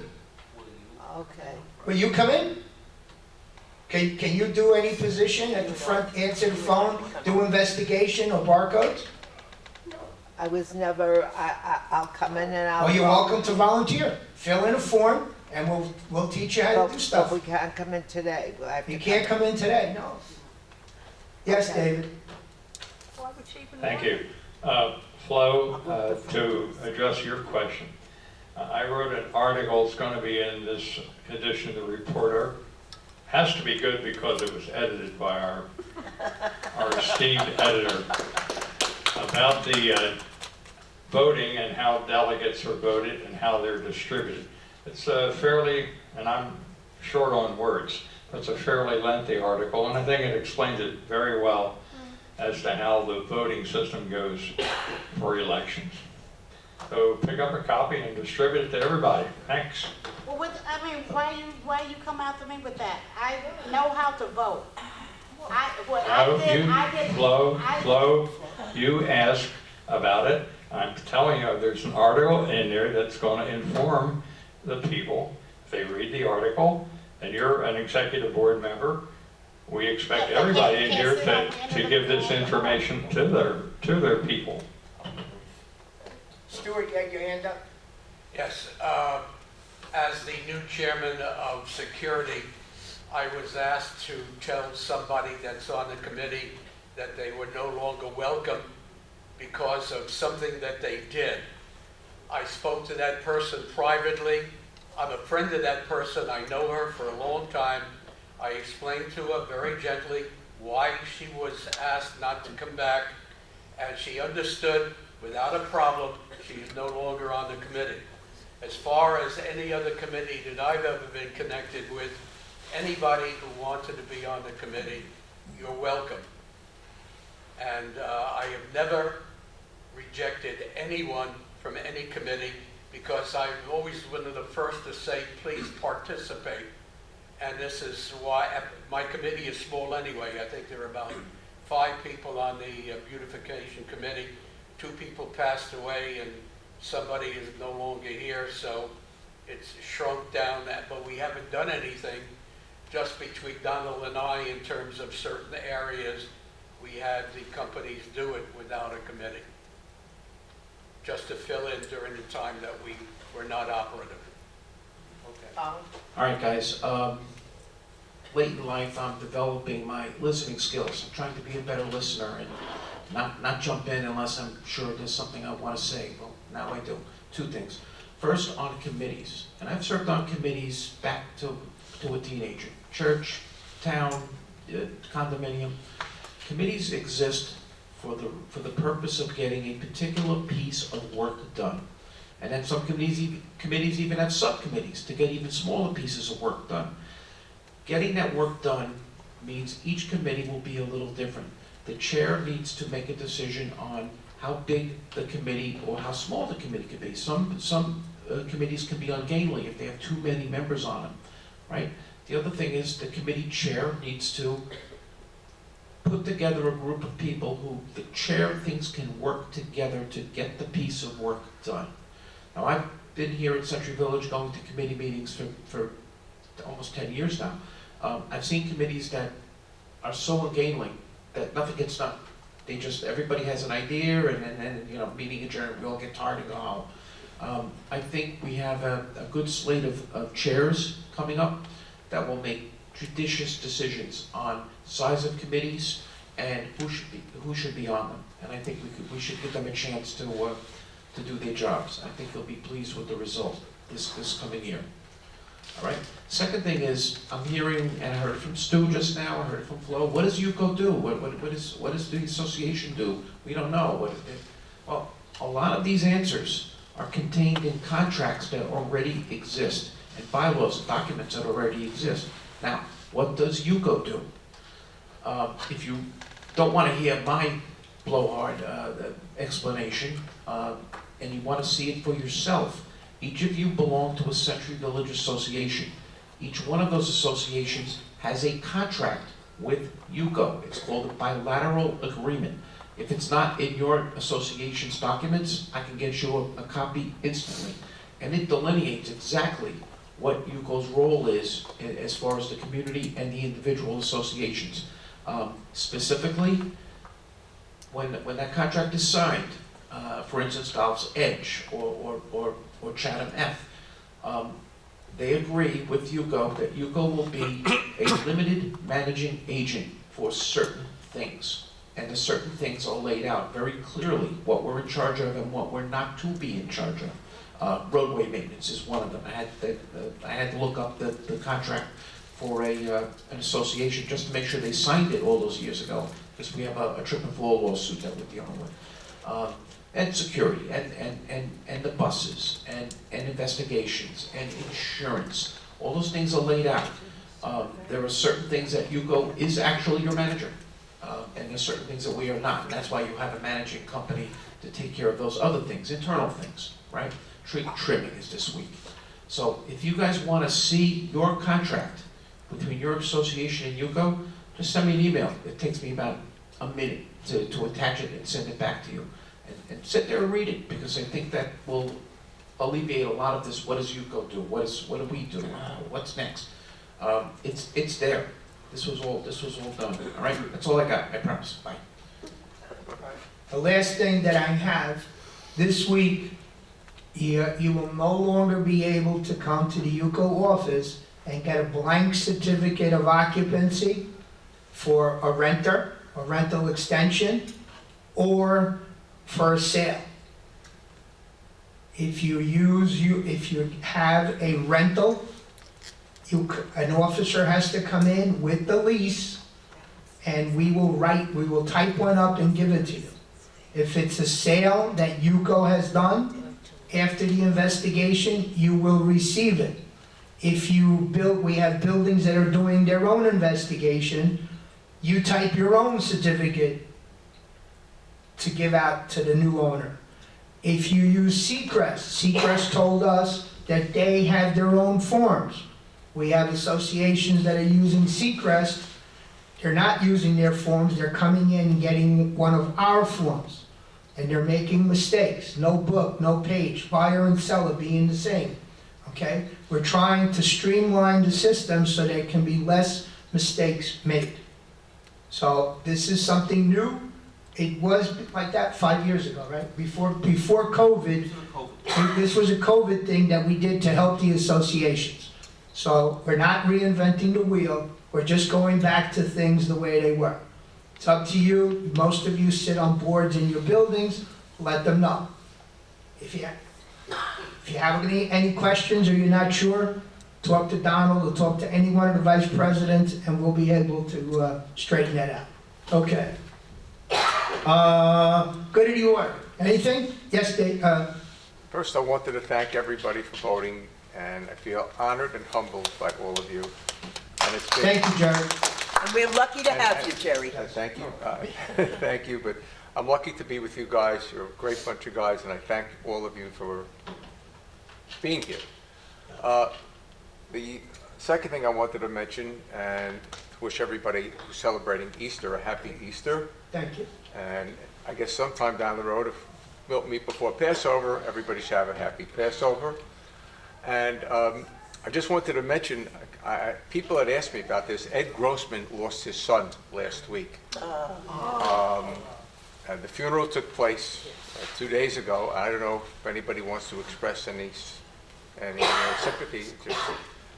okay. Will you come in? Can you do any position at the front, answer the phone, do investigation or barcodes? I was never, I'll come in and I'll. Well, you're welcome to volunteer. Fill in a form and we'll teach you how to do But stuff. we can't come in today. We'll have to You can't come in today, no. Yes, Okay. David? Thank you. Flo, to address your question, I wrote an article, it's going to be in this edition of the Reporter. Has to be good because it was edited by our esteemed editor, about the voting and how delegates are voted and how they're distributed. It's a fairly, and I'm short on words, but it's a fairly lengthy article, and I think it explains it very well as to how the voting system goes for elections. So pick up a copy and distribute it to everybody. Thanks. Well, why you come after me with that? I know how to vote. Flo, you asked about it. I'm telling you, there's an article in there that's going to inform the people. If they read the article, and you're an executive board member, we expect everybody in here to give this information to their people. Stuart, you had your hand up? Yes, as the new chairman of security, I was asked to tell somebody that's on the committee that they were no longer welcome because of something that they did. I spoke to that person privately. I'm a friend of that person. I know her for a long time. I explained to her very gently why she was asked not to come back, and she understood without a problem. She is no longer on the committee. As far as any other committee that I've ever been connected with, anybody who wanted to be on the committee, you're welcome. And I have never rejected anyone from any committee because I'm always one of the first to say, please participate. And this is why my committee is small anyway. I think there are about 5 people on the beautification committee. 2 people passed away and somebody is no longer here. So it's shrunk down that, but we haven't done anything just between Donald and I in terms of certain areas. We had the companies do it without a committee, just to fill in during the time that we were not operative. Okay. All right, guys, late in life, I'm developing my listening skills. I'm trying to be a better listener and not jump in unless I'm sure there's something I want to say. Well, now I do. Two things. First, on committees, and I've served on committees back to a teenager. Church, town, condominium. Committees exist for the purpose of getting a particular piece of work done. And then some committees even have subcommittees to get even smaller pieces of work done. Getting that work done means each committee will be a little different. The chair needs to make a decision on how big the committee or how small the committee could be. Some committees can be ungainly if they have too many members on them, right? The other thing is the committee chair needs to put together a group of people who the chair thinks can work together to get the piece of work done. Now, I've been here at Century Village going to committee meetings for almost 10 years now. I've seen committees that are so ungainly that nothing gets done. They just, everybody has an idea and then, you know, meeting adjourned, we all get tired and go home. I think we have a good slate of chairs coming up that will make judicious decisions on size of committees and who should be on them. And I think we should give them a chance to do their jobs. I think they'll be pleased with the result this coming year. All right. Second thing is, I'm hearing, and I heard it from Stu just now, I heard it from Flo, what does UCO do? What does the association do? We don't know. Well, a lot of these answers are contained in contracts that already exist, and bylaws and documents that already exist. Now, what does UCO do? If you don't want to hear my blowhard explanation, and you want to see it for yourself, each of you belong to a Century Village association. Each one of those associations has a contract with UCO. It's called a bilateral agreement. If it's not in your association's documents, I can get you a copy instantly. And it delineates exactly what UCO's role is as far as the community and the individual associations. Specifically, when that contract is signed, for instance, Golf's Edge or Chatham F, they agree with UCO that UCO will be a limited managing agent for certain things. And the certain things are laid out very clearly, what we're in charge of and what we're not to be in charge of. Roadway maintenance is one of them. I had to look up the contract for an association just to make sure they signed it all those years ago, because we have a trip and fall lawsuit that we're dealing with. And security, and the buses, and investigations, and insurance. All those things are laid out. There are certain things that UCO is actually your manager, and there's certain things that we are not. And that's why you have a managing company to take care of those other things, internal things, right? Tree trimming is this week. So if you guys want to see your contract between your association and UCO, just send me an email. It takes me about a minute to attach it and send it back to you. And sit there and read it, because I think that will alleviate a lot of this, what does UCO do? What do we do? What's next? It's there. This was all done. All right? That's all I got. I promise. Bye. The last thing that I have, this week, you will no longer be able to come to the UCO office and get a blank certificate of occupancy for a renter, a rental extension, or for a sale. If you have a rental, an officer has to come in with the lease, and we will type one up and give it to you. If it's a sale that UCO has done, after the investigation, you will receive it. If we have buildings that are doing their own investigation, you type your own certificate to give out to the new owner. If you use Seacrest told us that they have their own forms. We have associations that are using Seacrest. They're not using their forms, they're coming in and getting one of our forms. And they're making mistakes. No book, no page, buyer and seller being the same. okay? We're trying to streamline the system so there can be less mistakes made. So this is something new. It was like that 5 years ago, right? Before COVID, this was a COVID thing that we did to help the associations. So we're not reinventing the wheel, we're just going back to things the way they were. It's up to you, most of you sit on boards in your buildings, let them know. If you have any questions or you're not sure, talk to Donald or talk to any one of the vice presidents and we'll be able to straighten that out. Okay. Good of the order. Anything? Yes, Dave? First, I wanted to thank everybody for voting, and I feel honored and humbled by all of you. And it's been... Thank you, Jerry. And we're lucky to have you, Jerry. Thank you. Thank you, but I'm lucky to be with you guys. You're a great bunch of guys, and I thank all of you for being here. The second thing I wanted to mention, and wish everybody who's celebrating Easter a happy Easter. Thank you. And I guess sometime down the road, if we don't meet before Passover, everybody should have a happy Passover. And I just wanted to mention, people had asked me about this. Ed Grossman lost his son last week. And the funeral took place 2 days ago. I don't know if anybody wants to express any sympathy, just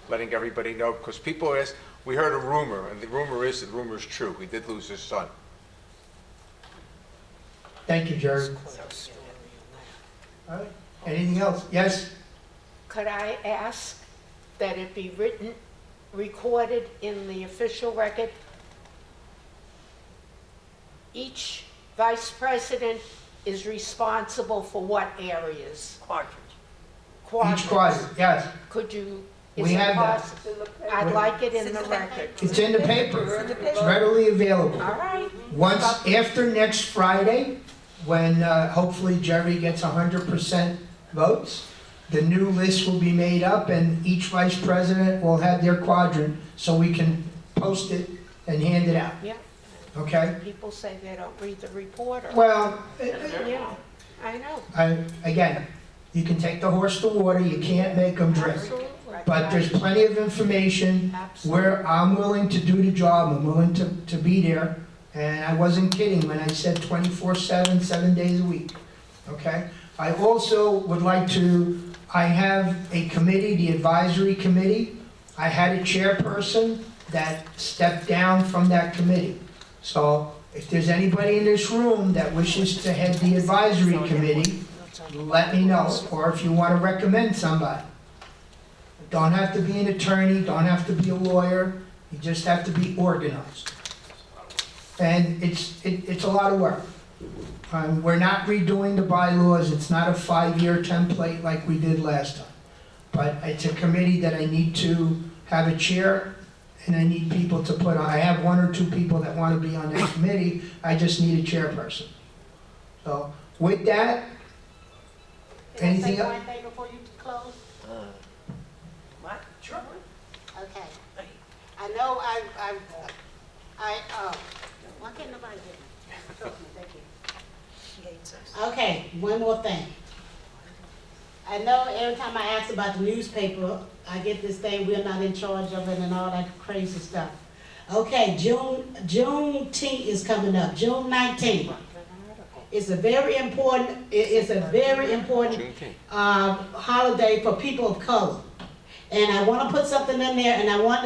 letting everybody know, because people asked, we heard a rumor, and the rumor is true. He did lose his son. Thank you, Jerry. All right. Anything else? Yes? Could I ask that it be recorded in the official record? Each vice president is responsible for what areas? Each quadrant, yes. Could you, We is it have that. possible? I'd like it in the record. It's in the paper. It's readily available. All right. Once, after next Friday, when hopefully Jerry gets 100% votes, the new list will be made up and each vice president will have their quadrant so we can post it and hand it out. Yeah. Okay? People say they don't read the report. Well, Yeah, I know. again, you can take the horse to water, you can't make them drink. Absolutely. But there's plenty of information where I'm willing to do the job, I'm willing to be there. And I wasn't kidding when I said 24/7, 7 days a week, okay? I also would like to, I have a committee, the advisory committee. I had a chairperson that stepped down from that committee. So if there's anybody in this room that wishes to head the advisory committee, let me know, or if you want to recommend somebody. Don't have to be an attorney, don't have to be a lawyer, you just have to be organized. And it's a lot of work. We're not redoing the bylaws, it's not a 5-year template like we did last time. But it's a committee that I need to have a chair, and I need people to put on. I have 1 or 2 people that want to be on that committee, I just need a chairperson. So, with that, anything else? Can I say one thing before you close? What? Sure. Okay. I know why can't nobody get me? Thank you. She hates us. Okay, one more thing. I know every time I ask about the newspaper, I get this thing, we're not in charge of it and all that crazy stuff. Okay, Juneteenth is coming up, June 19th. It's a very important, holiday for people of color. And I want to put something in there, and I want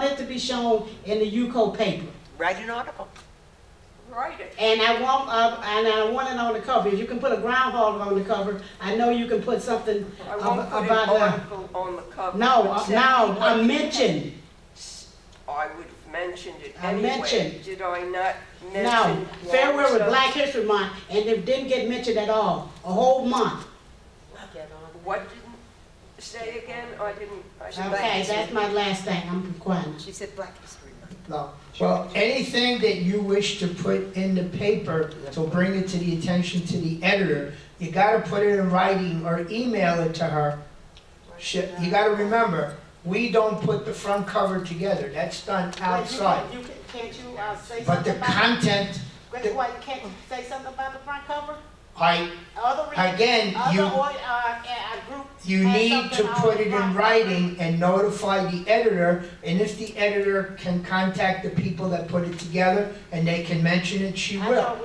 it to be shown in the UCO paper. Write an article. Write it. And I want it on the cover. If you can put a groundhog on the cover, I know you can put something I won't put an about article on the cover. No, but no, I mentioned. I would have mentioned it I anyway. mentioned. Did I not mention? No, Fairwear was one Black History Month, and it didn't get mentioned at all, a whole month. What didn't say again? I didn't. Okay, that's my last thing, I'm quiet. She said Black History Month. No. Well, anything that you wish to put in the paper to bring it to the attention to the editor, you gotta put it in writing or email it to her. You gotta remember, we don't put the front cover together, that's done outside. Can't you say something about? But the content, Can't you say something about the front cover? Again, you need to put it in writing and notify the editor, and if the editor can contact the people that put it together and they can mention it, she will.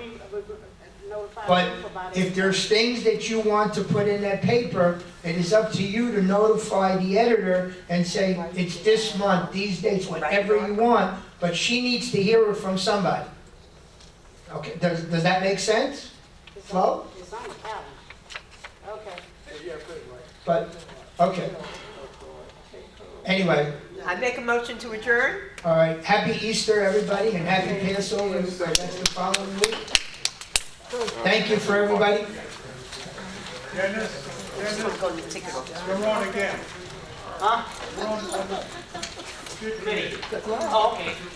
But if there's things that you want to put in that paper, it is up to you to notify the editor and say, it's this month, these dates, whatever you want, but she needs to hear it from somebody. Okay, does that make sense? Flo? It's on the calendar. Okay. But, okay. Anyway, I make a motion to adjourn? all right, happy Easter, everybody, and happy Passover, that's the following week. Thank you for everybody. Dennis, Just want to go to the ticket office. you're on again.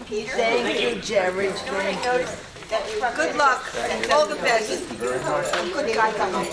Peter? Thank you, Jerry. Good luck, all the best. Good guy coming.